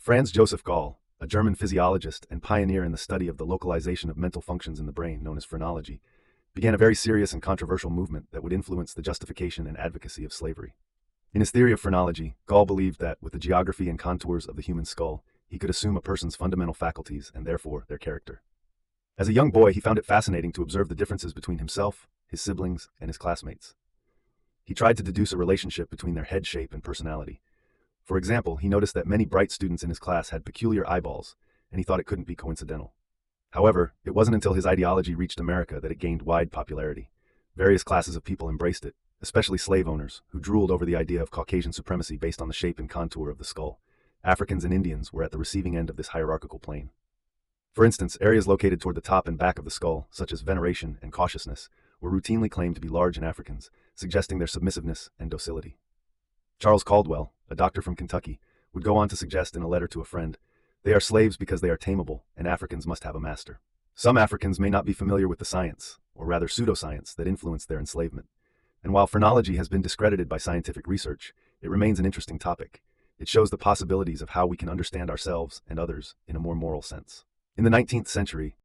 Franz Joseph Gall, a German physiologist and pioneer in the study of the localization of mental functions in the brain known as phrenology, began a very serious and controversial movement that would influence the justification and advocacy of slavery. In his theory of phrenology, Gall believed that, with the geography and contours of the human skull, he could assume a person's fundamental faculties and therefore their character. As a young boy, he found it fascinating to observe the differences between himself, his siblings, and his classmates. He tried to deduce a relationship between their head shape and personality. For example, he noticed that many bright students in his class had peculiar eyeballs, and he thought it couldn't be coincidental. However, it wasn't until his ideology reached America that it gained wide popularity. Various classes of people embraced it, especially slave owners, who drooled over the idea of Caucasian supremacy based on the shape and contour of the skull. Africans and Indians were at the receiving end of this hierarchical plane. For instance, areas located toward the top and back of the skull, such as veneration and cautiousness, were routinely claimed to be large in Africans, suggesting their submissiveness and docility. Charles Caldwell, a doctor from Kentucky, would go on to suggest in a letter to a friend, "They are slaves because they are tameable, and Africans must have a master." Some Africans may not be familiar with the science, or rather pseudoscience, that influenced their enslavement. And while phrenology has been discredited by scientific research, it remains an interesting topic. It shows the possibilities of how we can understand ourselves and others in a more moral sense. In the 19th century,